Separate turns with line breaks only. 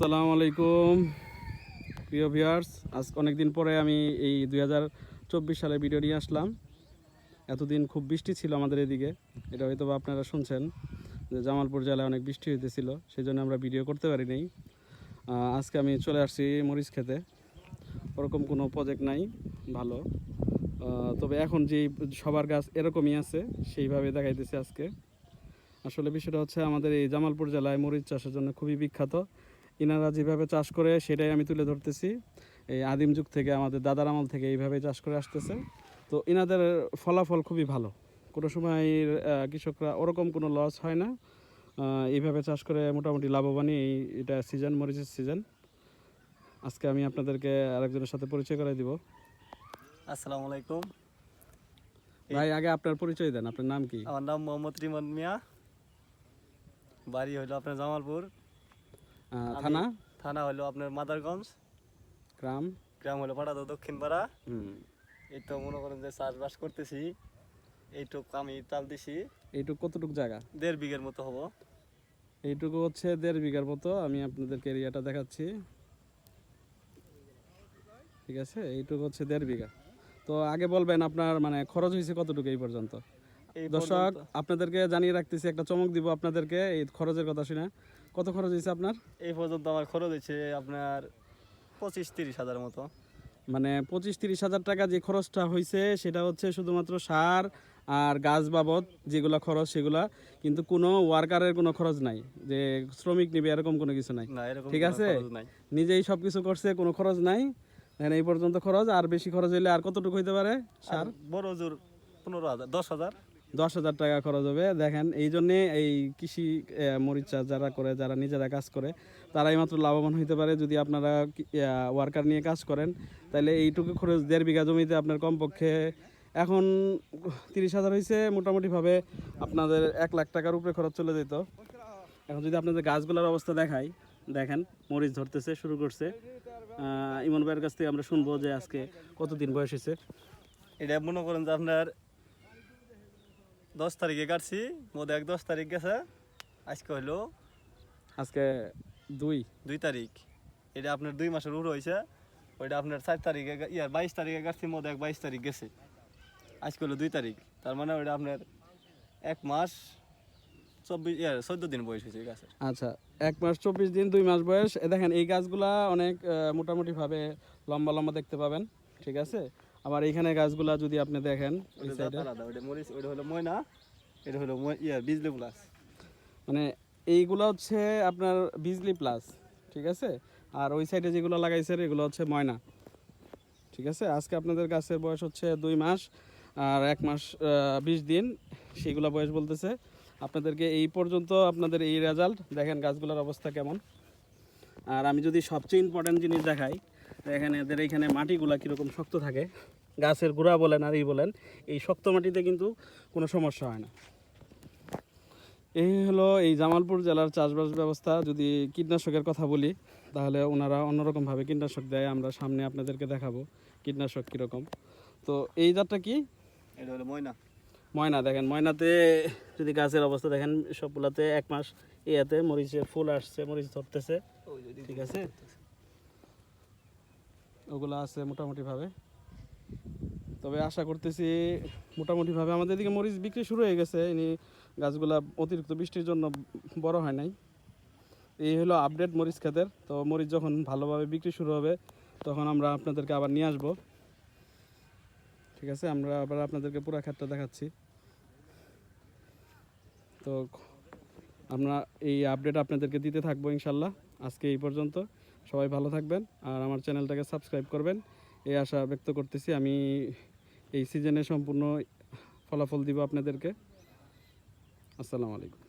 আসসালামু আলাইকুম প্রিয় ভিউয়ার্স। আজ অনেক দিন পরে আমি এই 2024 সালে ভিডিও নিয়ে আসলাম। এতদিন খুব বৃষ্টি ছিল আমাদের এদিকে, এটা হয়তো বা আপনারা শুনছেন যে জামালপুর জেলায় অনেক বৃষ্টি হইতেছিল, সেই জন্য আমরা ভিডিও করতে পারি নাই। আজকে আমি চলে আসছি মরিচ খেতে। ওরকম কোনো প্রজেক্ট নাই ভালো, তবে এখন যে সবার গাছ এরকমই আছে সেইভাবে দেখাইতেছি আজকে। আসলে বিষয়টা হচ্ছে আমাদের এই জামালপুর জেলায় মরিচ চাষের জন্য খুবই বিখ্যাত। ইনারা যেভাবে চাষ করে সেটাই আমি তুলে ধরতেছি। এই আদিম যুগ থেকে, আমাদের দাদার আমল থেকে এইভাবে চাষ করে আসতেছে। তো ইনাদের ফলাফল খুবই ভালো, কোনো সময় কৃষকরা ওরকম কোনো লস হয় না। এইভাবে চাষ করে মোটামুটি লাভবানই। এটা সিজন, মরিচের সিজন। আজকে আমি আপনাদেরকে আরেকজনের সাথে পরিচয় করাই দিব।
আসসালামু আলাইকুম
ভাই, আগে আপনার পরিচয় দেন, আপনার নাম কি?
আমার নাম মোহাম্মদ রিমন মিয়া, বাড়ি হলো আপনার জামালপুর,
থানা?
থানা হলো আপনার মাদারগঞ্জ,
গ্রাম?
গ্রাম হলো পাড়াদো দক্ষিণ পাড়া। এই তো মনে করেন যে চাষবাস করতেছি, এইটুক আমি তাল দিছি।
এইটুকু কতটুকু জায়গা?
1.5 বিঘের মতো হবো।
এইটুকু হচ্ছে 1.5 বিঘার মতো। আমি আপনাদেরকে এরিয়াটা দেখাচ্ছি, ঠিক আছে? এইটুকু হচ্ছে 1.5 বিঘা। তো আগে বলবেন আপনার মানে খরচ হয়েছে কতটুকু এই পর্যন্ত?
এই
দর্শক,
পর্যন্ত
আপনাদেরকে জানিয়ে রাখতেছি, একটা চমক দিব আপনাদেরকে এই খরচের কথা শুনে। কত খরচ হয়েছে আপনার?
এই পর্যন্ত আমার খরচ হয়েছে আপনার 25-30 হাজার মতো।
মানে 25-30 হাজার টাকা যে খরচটা হয়েছে সেটা হচ্ছে শুধুমাত্র সার আর গাছ বাবদ যেগুলো খরচ, সেগুলা। কিন্তু কোনো ওয়ার্কারের কোনো খরচ নাই, যে শ্রমিক নেবে এরকম কোনো কিছু নাই।
না, এরকম
ঠিক
কোনো
আছে,
খরচ নাই।
নিজেই সব কিছু করছে, কোনো খরচ নাই। দেখেন এই পর্যন্ত খরচ। আর বেশি খরচ হইলে আর কতটুকু হইতে পারে? সার
বড় জোর 15,000, 10,000।
10,000 টাকা খরচ হবে। দেখেন, এই জন্যে এই কৃষি মরিচ চাষ যারা করে, যারা নিজেরা কাজ করে, তারাই মাত্র লাভবান হইতে পারে। যদি আপনারা ওয়ার্কার নিয়ে কাজ করেন, তাহলে এইটুকু খরচ 1.5 বিঘা জমিতে আপনার কমপক্ষে এখন 30,000 হয়েছে, মোটামুটিভাবে আপনাদের 1 লাখ টাকার উপরে খরচ চলে যেত। এখন যদি আপনাদের গাছগুলোর অবস্থা দেখাই, দেখেন মরিচ ধরতেছে, শুরু করছে। ইমন ভাইয়ের কাছ থেকে আমরা শুনবো যে আজকে কতদিন বয়স হয়েছে।
এটা মনে করেন যে আপনার 10 তারিখে কাটছি, মধ্যে 10 তারিখ গেছে, আজকে হলো
আজকে 2
তারিখ। এটা আপনার 2 মাসের উপরে হয়েছে। ওইটা আপনার 4 তারিখে 22 তারিখে কাটছি, মধ্যে 22 তারিখ গেছে, আজকে হলো 2 তারিখ। তার মানে ওইটা আপনার 1 মাস 14 দিন বয়স হয়েছে এই গাছের।
আচ্ছা, 1 মাস 24 দিন, 2 মাস বয়স। দেখেন এই গাছগুলা অনেক মোটামুটিভাবে লম্বা লম্বা দেখতে পাবেন, ঠিক আছে? আবার এইখানে গাছগুলা যদি আপনি দেখেন এই
ওইটা
সাইডে,
আলাদা, ওইটা মরিচ, ওইটা হলো ময়না, এটা হলো বিজলি প্লাস।
মানে এইগুলা হচ্ছে আপনার বিজলি প্লাস, ঠিক আছে? আর ওই সাইডে যেগুলো লাগাইছে এগুলো হচ্ছে ময়না, ঠিক আছে? আজকে আপনাদের গাছের বয়স হচ্ছে 2 মাস আর 1 মাস 20 দিন, সেগুলো বয়স বলতেছে আপনাদেরকে। এই পর্যন্ত আপনাদের এই রেজাল্ট। দেখেন গাছগুলোর অবস্থা কেমন। আর আমি যদি সবচেয়ে ইম্পর্টেন্ট জিনিস দেখাই, এখানে এদের এইখানে মাটিগুলা কীরকম শক্ত থাকে, গাছের গোড়া বলেন আর বলেন, এই শক্ত মাটিতে কিন্তু কোনো সমস্যা হয় না। এই হলো এই জামালপুর জেলার চাষবাস ব্যবস্থা। যদি কীটনাশকের কথা বলি, তাহলে ওনারা অন্যরকমভাবে কীটনাশক দেয়, আমরা সামনে আপনাদেরকে দেখাবো কীটনাশক কীরকম। তো এই জাতটা কি?
এটা হলো ময়না।
ময়না। দেখেন ময়নাতে যদি গাছের অবস্থা দেখেন, সবগুলাতে 1 মাস ইয়াতে মরিচের ফুল আসছে, মরিচ ধরতেছে, ঠিক আছে? ওগুলো আছে মোটামুটিভাবে। তবে আশা করতেছি মোটামুটিভাবে আমাদের এদিকে মরিচ বিক্রি শুরু হয়ে গেছে। ইনি গাছগুলা অতিরিক্ত বৃষ্টির জন্য বড় হয় নাই। এই হলো আপডেট মরিচ ক্ষেতের। তো মরিচ যখন ভালোভাবে বিক্রি শুরু হবে, তখন আমরা আপনাদেরকে আবার নিয়ে আসবো, ঠিক আছে? আমরা আবার আপনাদেরকে পুরো ক্ষেতটা দেখাচ্ছি। তো আমরা এই আপডেট আপনাদেরকে দিতে থাকবো ইনশাল্লাহ। আজকে এই পর্যন্ত। সবাই ভালো থাকবেন আর আমার চ্যানেলটাকে সাবস্ক্রাইব করবেন, এই আশা ব্যক্ত করতেছি। আমি এই সিজনে সম্পূর্ণ ফলাফল দিব আপনাদেরকে। আসসালামু আলাইকুম।